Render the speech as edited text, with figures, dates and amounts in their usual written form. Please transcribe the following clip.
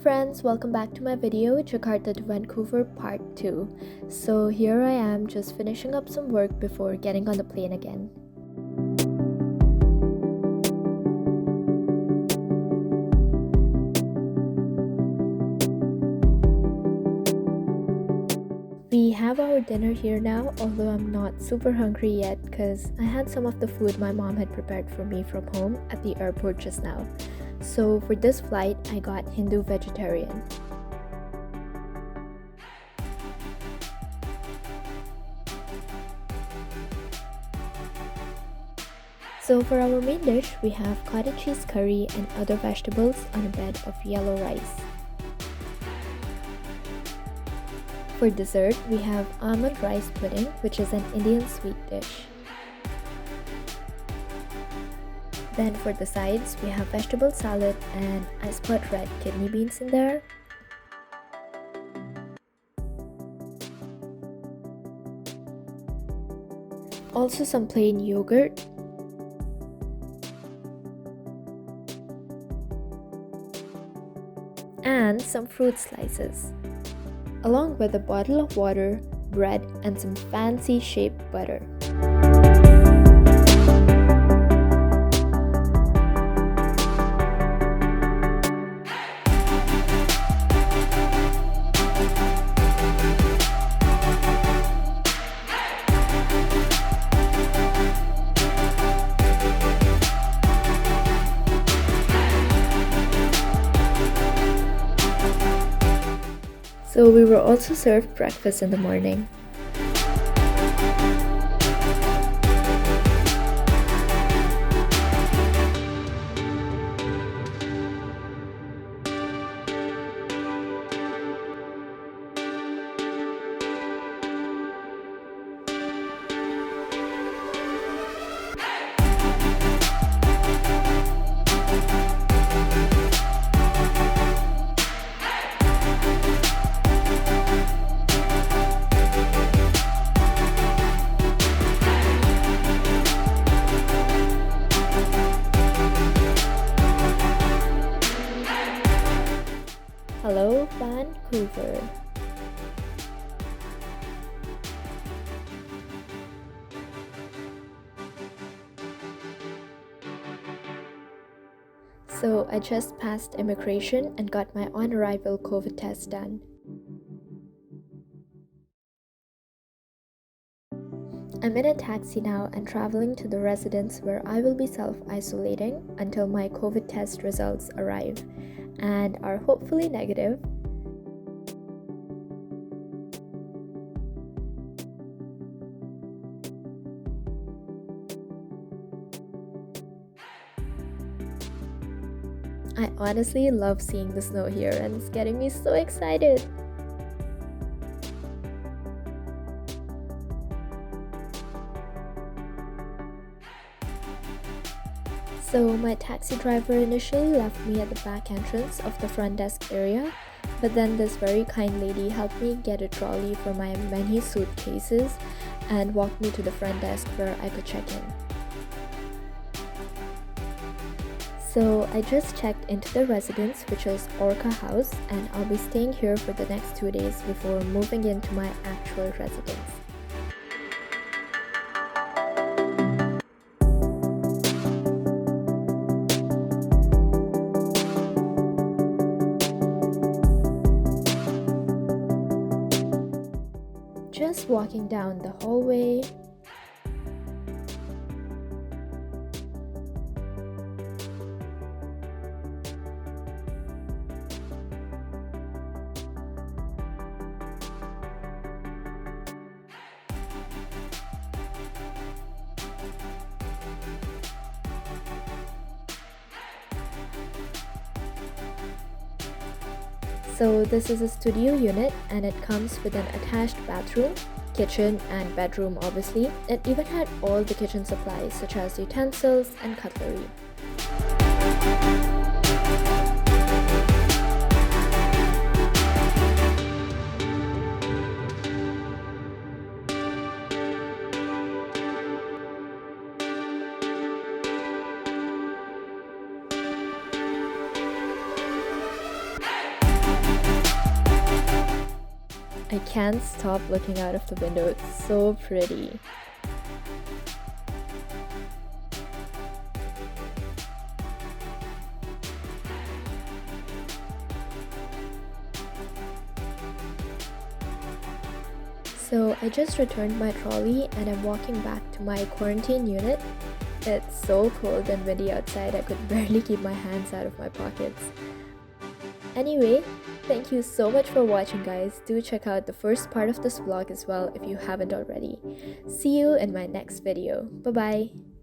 friends, welcome back to my video, Jakarta to Vancouver part 2. So here I am just finishing up some work before getting on the plane again. We have our dinner here now, although I'm not super hungry yet because I had some of the food my mom had prepared for me from home at the airport just now. So for this flight, I got Hindu vegetarian. So for our main dish, we have cottage cheese curry and other vegetables on a bed of yellow rice. For dessert, we have almond rice pudding, which is an Indian sweet dish. Then for the sides, we have vegetable salad and I put red kidney beans in there. Also some plain yogurt. And some fruit slices. Along with a bottle of water, bread, and some fancy shaped butter. So we were also served breakfast in the morning. Hello, Vancouver. So I just passed immigration and got my on-arrival COVID test done. I'm in a taxi now and traveling to the residence where I will be self-isolating until my COVID test results arrive and are hopefully negative. I honestly love seeing the snow here and it's getting me so excited. So my taxi driver initially left me at the back entrance of the front desk area, but then this very kind lady helped me get a trolley for my many suitcases and walked me to the front desk where I could check in. So I just checked into the residence, which is Orca House, and I'll be staying here for the next 2 days before moving into my actual residence. Just walking down the hallway. So this is a studio unit and it comes with an attached bathroom, kitchen and bedroom obviously. It even had all the kitchen supplies such as utensils and cutlery. I can't stop looking out of the window, it's so pretty. So I just returned my trolley and I'm walking back to my quarantine unit. It's so cold and windy outside, I could barely keep my hands out of my pockets. Anyway, thank you so much for watching, guys. Do check out the first part of this vlog as well if you haven't already. See you in my next video. Bye bye.